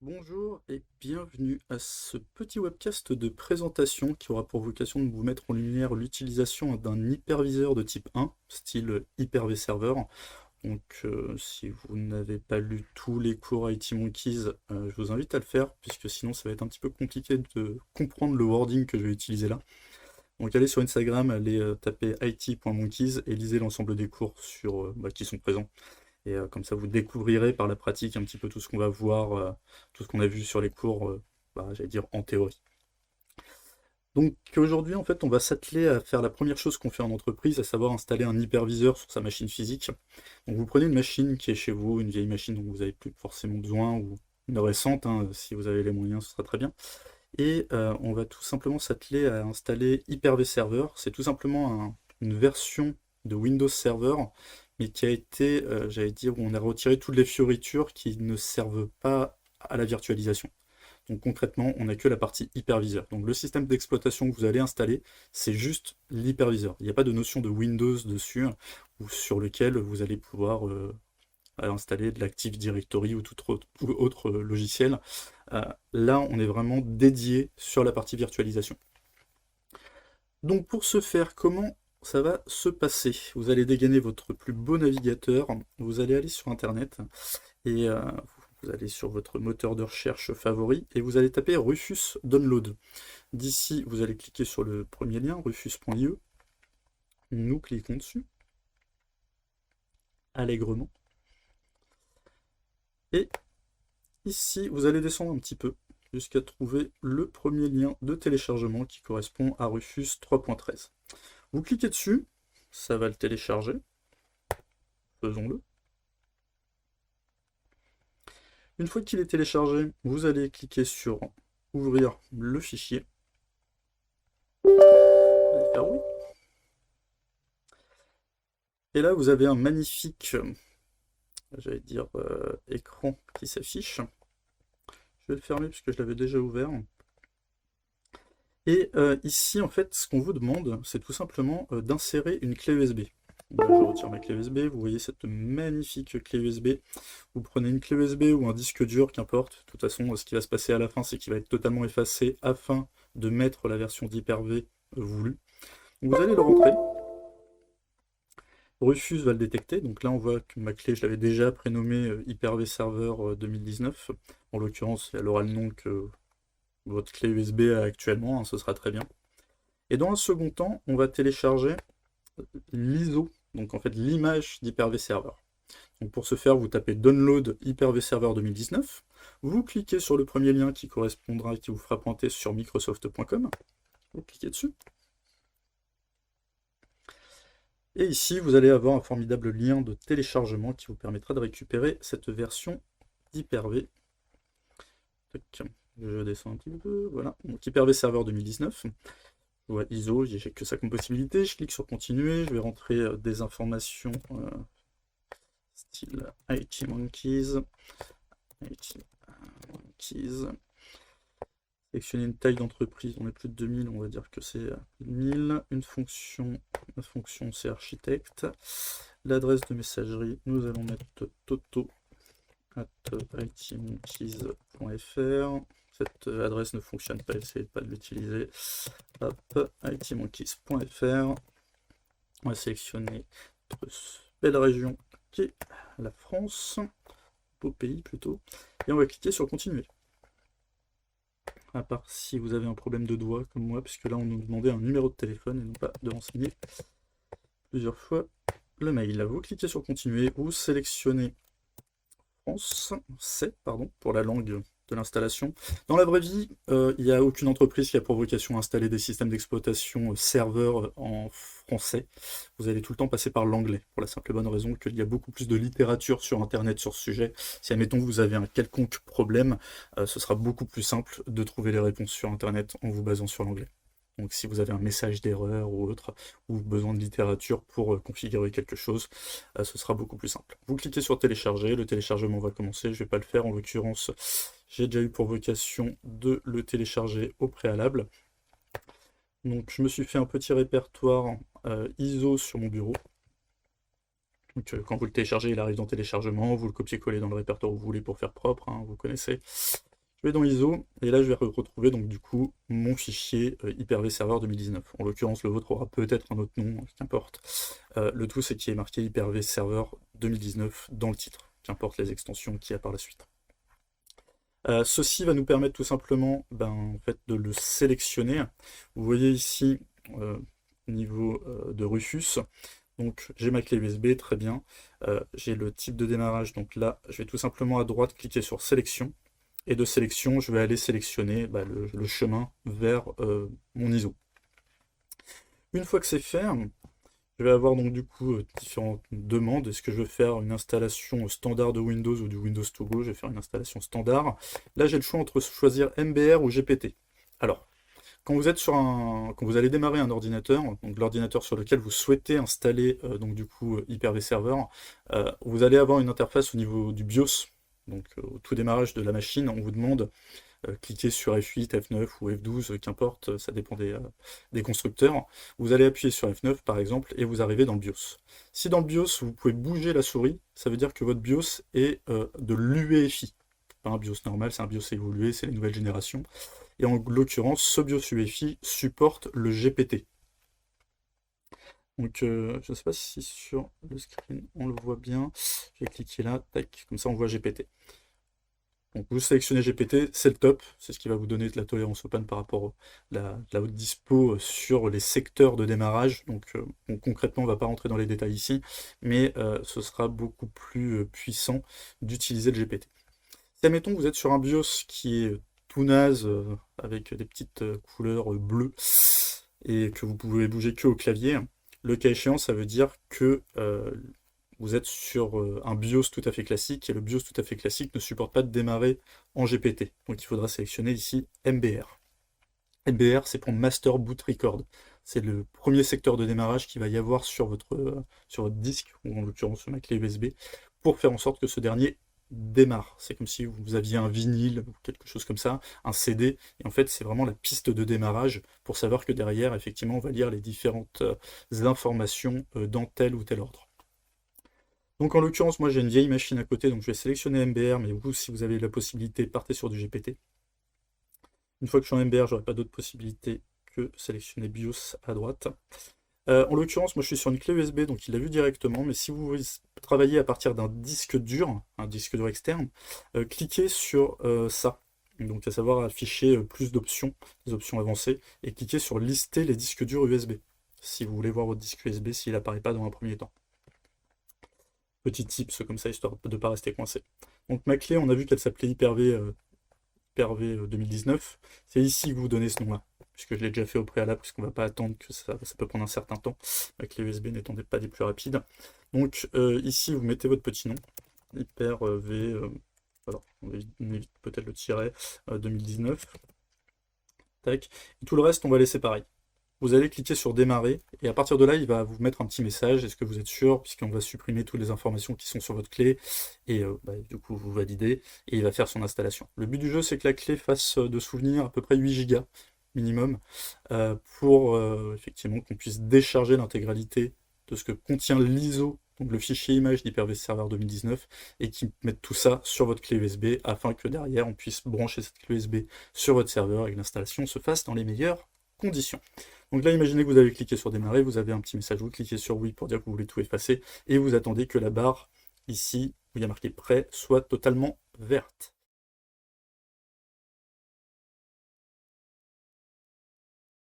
Bonjour et bienvenue à ce petit webcast de présentation qui aura pour vocation de vous mettre en lumière l'utilisation d'un hyperviseur de type 1, style Hyper-V Server. Donc si vous n'avez pas lu tous les cours IT Monkeys, je vous invite à le faire, puisque sinon ça va être un petit peu compliqué de comprendre le wording que je vais utiliser là. Donc allez sur Instagram, allez taper it.monkeys et lisez l'ensemble des cours qui sont présents. Et comme ça, vous découvrirez par la pratique un petit peu tout ce qu'on va voir, tout ce qu'on a vu sur les cours, j'allais dire en théorie. Donc aujourd'hui, en fait, on va s'atteler à faire la première chose qu'on fait en entreprise, à savoir installer un hyperviseur sur sa machine physique. Donc vous prenez une machine qui est chez vous, une vieille machine dont vous n'avez plus forcément besoin, ou une récente, hein, si vous avez les moyens, ce sera très bien. Et on va tout simplement s'atteler à installer Hyper-V Server. C'est tout simplement une version de Windows Server, mais qui a été, j'allais dire, où on a retiré toutes les fioritures qui ne servent pas à la virtualisation. Donc concrètement, on n'a que la partie hyperviseur. Donc le système d'exploitation que vous allez installer, c'est juste l'hyperviseur. Il n'y a pas de notion de Windows dessus, ou sur lequel vous allez pouvoir installer de l'Active Directory ou tout autre logiciel. Là, on est vraiment dédié sur la partie virtualisation. Donc pour ce faire, comment ça va se passer? Vous allez dégainer votre plus beau navigateur, vous allez aller sur Internet, et vous allez sur votre moteur de recherche favori, et vous allez taper Rufus Download. D'ici, vous allez cliquer sur le premier lien, rufus.ie. Nous cliquons dessus, allègrement. Et ici, vous allez descendre un petit peu, jusqu'à trouver le premier lien de téléchargement qui correspond à Rufus 3.13. Vous cliquez dessus, ça va le télécharger. Faisons-le. Une fois qu'il est téléchargé, vous allez cliquer sur ouvrir le fichier. Vous allez faire oui. Et là, vous avez un magnifique, j'allais dire, écran qui s'affiche. Je vais le fermer puisque je l'avais déjà ouvert. Et ici, en fait, ce qu'on vous demande, c'est tout simplement d'insérer une clé USB. Là, je retire ma clé USB, vous voyez cette magnifique clé USB. Vous prenez une clé USB ou un disque dur, qu'importe. De toute façon, ce qui va se passer à la fin, c'est qu'il va être totalement effacé afin de mettre la version d'Hyper-V voulue. Vous allez le rentrer. Rufus va le détecter. Donc là, on voit que ma clé, je l'avais déjà prénommée Hyper-V Server 2019. En l'occurrence, elle aura le nom que votre clé USB a actuellement, hein, ce sera très bien. Et dans un second temps, on va télécharger l'ISO, donc en fait l'image d'Hyper-V Server. Donc pour ce faire, vous tapez Download Hyper-V Server 2019, vous cliquez sur le premier lien qui correspondra, qui vous fera pointer sur microsoft.com, vous cliquez dessus. Et ici, vous allez avoir un formidable lien de téléchargement qui vous permettra de récupérer cette version d'Hyper-V. Je descends un petit peu, voilà. Donc Hyper-V Server 2019. Ouais, ISO, j'ai que ça comme possibilité. Je clique sur continuer, je vais rentrer des informations style IT Monkeys. Sélectionner une taille d'entreprise, on est plus de 2000, on va dire que c'est 1000. Une fonction, la fonction c'est architecte. L'adresse de messagerie, nous allons mettre toto@itmonkeys.fr. Cette adresse ne fonctionne pas, essayez pas de l'utiliser. Hop, itmonkeys.fr. On va sélectionner notre belle région qui est la France, beau pays plutôt, et on va cliquer sur continuer. À part si vous avez un problème de doigt comme moi, puisque là on nous demandait un numéro de téléphone et non pas de renseigner plusieurs fois le mail. Vous cliquez sur continuer, vous sélectionnez France, C, pardon, pour la langue de l'installation. Dans la vraie vie, il n'y a aucune entreprise qui a pour vocation d'installer des systèmes d'exploitation serveurs en français. Vous allez tout le temps passer par l'anglais, pour la simple et bonne raison qu'il y a beaucoup plus de littérature sur Internet sur ce sujet. Si, admettons, vous avez un quelconque problème, ce sera beaucoup plus simple de trouver les réponses sur Internet en vous basant sur l'anglais. Donc si vous avez un message d'erreur ou autre, ou besoin de littérature pour configurer quelque chose, ce sera beaucoup plus simple. Vous cliquez sur télécharger, le téléchargement va commencer, je ne vais pas le faire, en l'occurrence, j'ai déjà eu pour vocation de le télécharger au préalable. Donc je me suis fait un petit répertoire ISO sur mon bureau. Donc quand vous le téléchargez, il arrive dans téléchargement, vous le copiez-collez dans le répertoire où vous voulez pour faire propre, hein, vous connaissez. Je vais dans ISO, et là je vais retrouver donc du coup mon fichier Hyper-V Server 2019. En l'occurrence, le vôtre aura peut-être un autre nom, qu'importe. Le tout, c'est qu'il y ait marqué Hyper-V Server 2019 dans le titre, qu'importe les extensions qu'il y a par la suite. Ceci va nous permettre tout simplement en fait, de le sélectionner. Vous voyez ici, au niveau de Rufus, donc j'ai ma clé USB, très bien. J'ai le type de démarrage, donc là, je vais tout simplement à droite cliquer sur sélection. Et de sélection, je vais aller sélectionner le chemin vers mon ISO. Une fois que c'est fait, je vais avoir donc du coup différentes demandes. Est-ce que je veux faire une installation standard de Windows ou du Windows to go? Je vais faire une installation standard. Là, j'ai le choix entre choisir MBR ou GPT. Alors, quand vous allez démarrer un ordinateur, donc l'ordinateur sur lequel vous souhaitez installer donc du coup Hyper-V Server, vous allez avoir une interface au niveau du BIOS. Donc au tout démarrage de la machine, on vous demande cliquez sur F8, F9 ou F12, qu'importe, ça dépend des constructeurs. Vous allez appuyer sur F9 par exemple et vous arrivez dans le BIOS. Si dans le BIOS vous pouvez bouger la souris, ça veut dire que votre BIOS est de l'UEFI. Pas un BIOS normal, c'est un BIOS évolué, c'est les nouvelles générations. Et en l'occurrence, ce BIOS UEFI supporte le GPT. Donc je ne sais pas si sur le screen on le voit bien. Je vais cliquer là, tac, comme ça on voit GPT. Donc vous sélectionnez GPT, c'est le top, c'est ce qui va vous donner de la tolérance aux pannes par rapport à la haute dispo sur les secteurs de démarrage. Donc concrètement, on ne va pas rentrer dans les détails ici, mais ce sera beaucoup plus puissant d'utiliser le GPT. Si admettons que vous êtes sur un BIOS qui est tout naze, avec des petites couleurs bleues, et que vous pouvez bouger que au clavier, le cas échéant, ça veut dire que vous êtes sur un BIOS tout à fait classique, et le BIOS tout à fait classique ne supporte pas de démarrer en GPT. Donc il faudra sélectionner ici MBR. MBR, c'est pour Master Boot Record. C'est le premier secteur de démarrage qu'il va y avoir sur votre disque, ou en l'occurrence sur ma clé USB, pour faire en sorte que ce dernier démarre. C'est comme si vous aviez un vinyle ou quelque chose comme ça, un CD, et en fait c'est vraiment la piste de démarrage pour savoir que derrière, effectivement, on va lire les différentes informations dans tel ou tel ordre. Donc en l'occurrence, moi j'ai une vieille machine à côté, donc je vais sélectionner MBR, mais vous, si vous avez la possibilité, partez sur du GPT. Une fois que je suis en MBR, j'aurai pas d'autre possibilité que sélectionner BIOS à droite. En l'occurrence, moi je suis sur une clé USB, donc il l'a vu directement, mais si vous travaillez à partir d'un disque dur externe, cliquez sur ça, donc à savoir afficher plus d'options, des options avancées, et cliquez sur lister les disques durs USB, si vous voulez voir votre disque USB s'il n'apparaît pas dans un premier temps. Petit tips comme ça, histoire de ne pas rester coincé. Donc ma clé, on a vu qu'elle s'appelait Hyper-V 2019. C'est ici que vous donnez ce nom-là, puisque je l'ai déjà fait au préalable, puisqu'on ne va pas attendre que ça peut prendre un certain temps. La clé USB n'étant pas des plus rapides. Donc ici, vous mettez votre petit nom, Hyper-V, alors on évite peut-être le tiret, 2019. Tac. Et tout le reste, on va laisser pareil. Vous allez cliquer sur démarrer, et à partir de là, il va vous mettre un petit message, est-ce que vous êtes sûr, puisqu'on va supprimer toutes les informations qui sont sur votre clé, et du coup vous validez, et il va faire son installation. Le but du jeu, c'est que la clé fasse de souvenirs à peu près 8 Go minimum, pour effectivement qu'on puisse décharger l'intégralité de ce que contient l'ISO, donc le fichier image d'Hyper-V Server 2019, et qui mette tout ça sur votre clé USB, afin que derrière on puisse brancher cette clé USB sur votre serveur, et que l'installation se fasse dans les meilleures conditions. Donc là, imaginez que vous avez cliqué sur démarrer, vous avez un petit message, vous cliquez sur oui pour dire que vous voulez tout effacer, et vous attendez que la barre ici, où il y a marqué prêt, soit totalement verte.